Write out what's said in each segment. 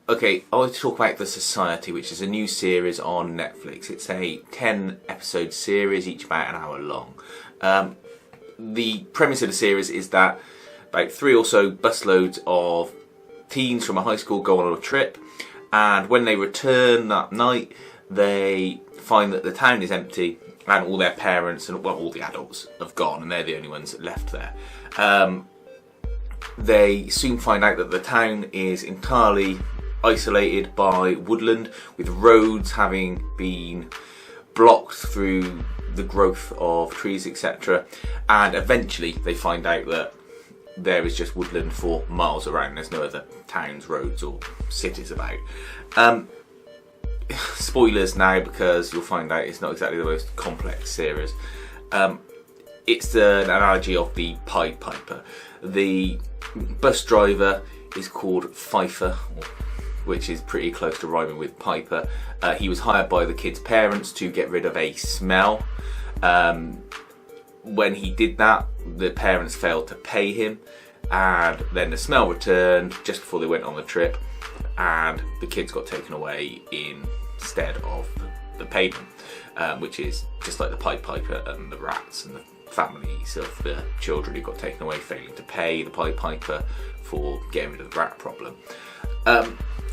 Okay, I want to talk about The Society, which is a new series on Netflix. It's a 10-episode series, each about an hour long. The premise of the series is that about 3 or so busloads of teens from a high school go on a trip, and when they return that night, they find that the town is empty and all their parents and all the adults have gone, and they're the only ones left there. They soon find out that the town is entirely isolated by woodland, with roads having been blocked through the growth of trees, etc. And eventually they find out that there is just woodland for miles around. There's no other towns, roads or cities about. Spoilers now, because you'll find out it's not exactly the most complex series. It's an analogy of the Pied Piper. The bus driver is called Pfeiffer, which is pretty close to rhyming with Piper. He was hired by the kids' parents to get rid of a smell. When he did that, the parents failed to pay him, and then the smell returned just before they went on the trip, and the kids got taken away instead of the payment, which is just like the Pied Piper and the rats and the families of the children who got taken away failing to pay the Pied Piper for getting rid of the rat problem.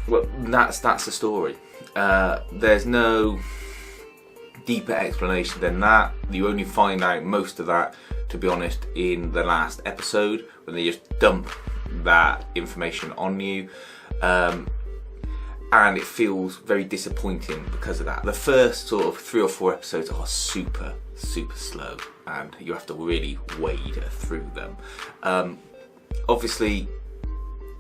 Well, that's the story. There's no deeper explanation than that. You only find out most of that, to be honest, in the last episode, when they just dump that information on you. And it feels very disappointing because of that. The first sort of 3 or 4 episodes are super slow, and you have to really wade through them. Obviously,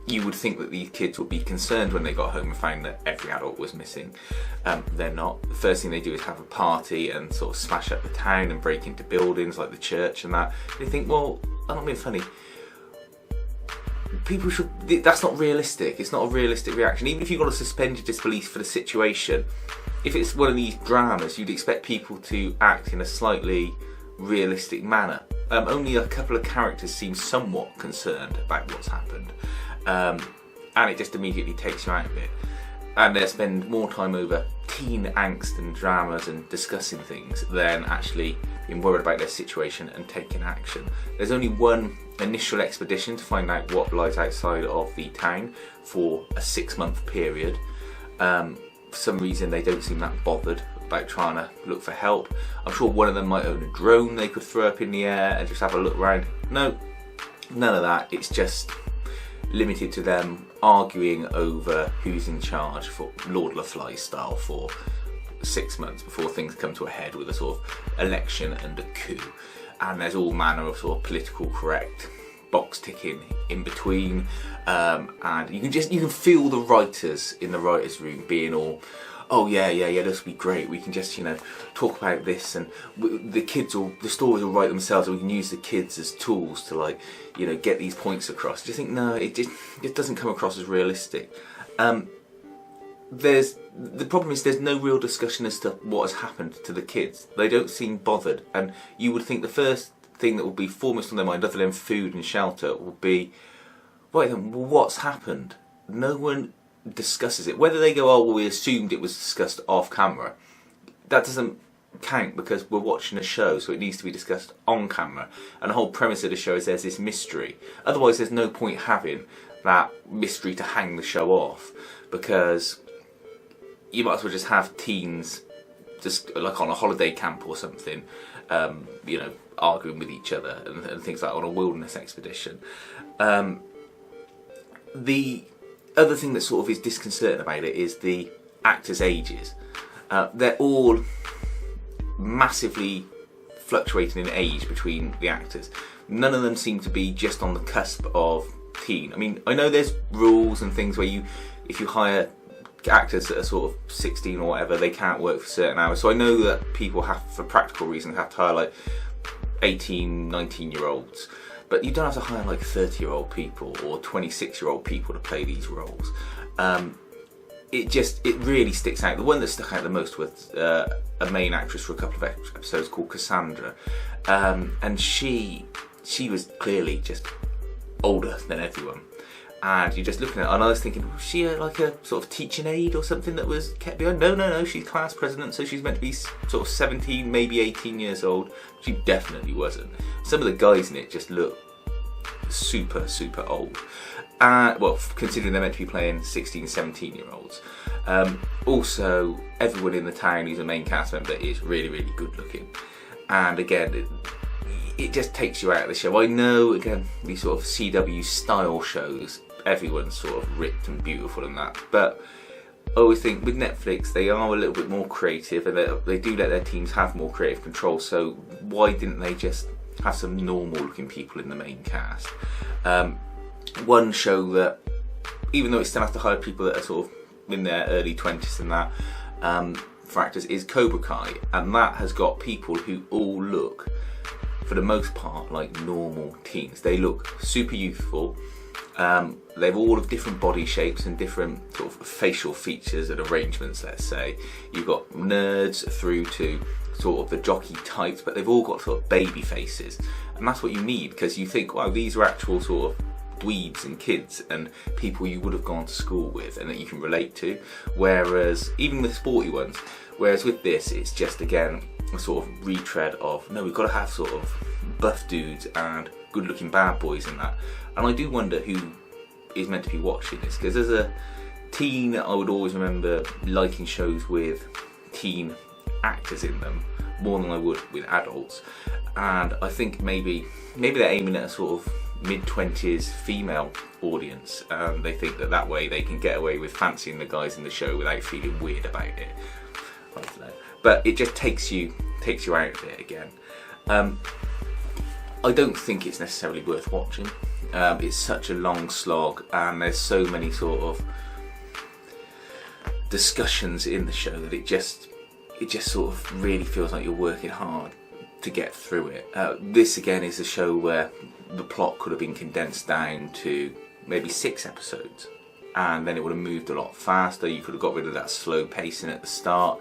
you would think that these kids would be concerned when they got home and found that every adult was missing. They're not. The first thing they do is have a party and sort of smash up the town and break into buildings like the church and that. They think, well, I'm not being funny. People should. That's not realistic. It's not a realistic reaction. Even if you've got to suspend your disbelief for the situation, if it's one of these dramas, you'd expect people to act in a slightly realistic manner. Only a couple of characters seem somewhat concerned about what's happened. And it just immediately takes you out of it, and they spend more time over teen angst and dramas and discussing things than actually being worried about their situation and taking action. There's only one initial expedition to find out what lies outside of the town for a 6-month period. For some reason they don't seem that bothered about trying to look for help. I'm sure one of them might own a drone they could throw up in the air and just have a look around. No, none of that. It's just limited to them arguing over who's in charge, for Lord Lafly style, for 6 months before things come to a head with a sort of election and a coup. And there's all manner of sort of political correct box ticking in between, and you can feel the writers in the writers' room being all, oh yeah, this will be great. We can just talk about this, and the stories will write themselves, and we can use the kids as tools to get these points across. Do you think no? It doesn't come across as realistic. The problem is there's no real discussion as to what has happened to the kids. They don't seem bothered, and you would think the first thing that would be foremost on their mind, other than food and shelter, would be, right then, well, what's happened? No one discusses it. Whether they go, oh well, we assumed it was discussed off camera, that doesn't count, because we're watching a show, so it needs to be discussed on camera, and the whole premise of the show is there's this mystery. Otherwise there's no point having that mystery to hang the show off, because you might as well just have teens just like on a holiday camp or something, arguing with each other and things like on a wilderness expedition. The other thing that sort of is disconcerting about it is the actors' ages. They're all massively fluctuating in age between the actors. None of them seem to be just on the cusp of teen. I mean, I know there's rules and things where if you hire actors that are sort of 16 or whatever, they can't work for certain hours. So I know that people have, for practical reasons, have to hire like 18, 19-year-olds. But you don't have to hire like 30-year-old people or 26-year-old people to play these roles. It really sticks out. The one that stuck out the most was a main actress for a couple of episodes called Cassandra, and she was clearly just older than everyone. And you're just looking at it, and I was thinking, was she like a sort of teaching aide or something that was kept behind? No, she's class president, so she's meant to be sort of 17, maybe 18 years old. She definitely wasn't. Some of the guys in it just look super, super old. Well, considering they're meant to be playing 16, 17-year-olds. Also, everyone in the town who's a main cast member is really, really good looking. And again, it just takes you out of the show. I know, again, these sort of CW style shows, everyone's sort of ripped and beautiful and that, but I always think with Netflix they are a little bit more creative, and they do let their teams have more creative control, so why didn't they just have some normal looking people in the main cast? One show that, even though it still has to hire people that are sort of in their early 20s and that, for actors, is Cobra Kai, and that has got people who all look, for the most part, like normal teens. They look super youthful. They've all of different body shapes and different sort of facial features and arrangements, let's say. You've got nerds through to sort of the jockey types, but they've all got sort of baby faces. And that's what you need, because you think, wow, these are actual sort of dweebs and kids and people you would have gone to school with and that you can relate to. Whereas, even with sporty ones, whereas with this, it's just, again, a sort of retread of, no, we've got to have sort of buff dudes and good looking bad boys in that. And I do wonder who is meant to be watching this, because as a teen I would always remember liking shows with teen actors in them more than I would with adults. And I think maybe they're aiming at a sort of mid-20s female audience, and they think that way they can get away with fancying the guys in the show without feeling weird about it. I don't know. But it just takes you out of it again. I don't think it's necessarily worth watching. It's such a long slog, and there's so many sort of discussions in the show that it just sort of really feels like you're working hard to get through it. This again is a show where the plot could have been condensed down to maybe 6 episodes, and then it would have moved a lot faster. You could have got rid of that slow pacing at the start,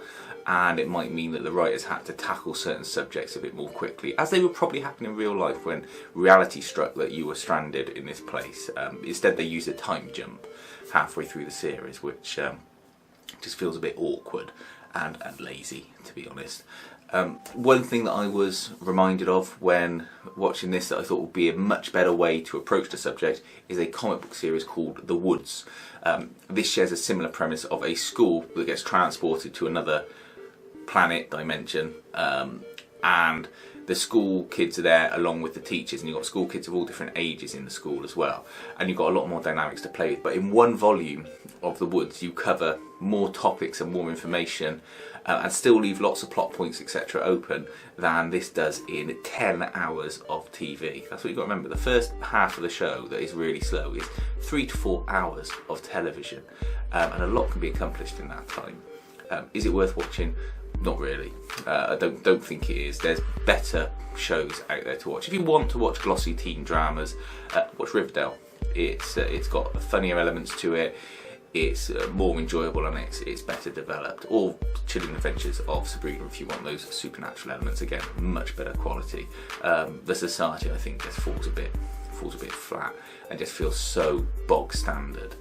and it might mean that the writers had to tackle certain subjects a bit more quickly, as they would probably happen in real life when reality struck that you were stranded in this place. Instead they used a time jump halfway through the series, which just feels a bit awkward and lazy, to be honest. One thing that I was reminded of when watching this that I thought would be a much better way to approach the subject is a comic book series called The Woods. This shares a similar premise of a school that gets transported to another planet dimension, and the school kids are there along with the teachers, and you've got school kids of all different ages in the school as well, and you've got a lot more dynamics to play with. But in one volume of The Woods you cover more topics and more information, and still leave lots of plot points etc. open than this does in 10 hours of TV. That's what you've got to remember. The first half of the show that is really slow is 3 to 4 hours of television, and a lot can be accomplished in that time. Is it worth watching? Not really. I don't think it is. There's better shows out there to watch. If you want to watch glossy teen dramas, watch Riverdale. It's got funnier elements to it. It's more enjoyable, and it's better developed. Or Chilling Adventures of Sabrina if you want those supernatural elements. Again, much better quality. The Society, I think, just falls a bit flat and just feels so bog standard.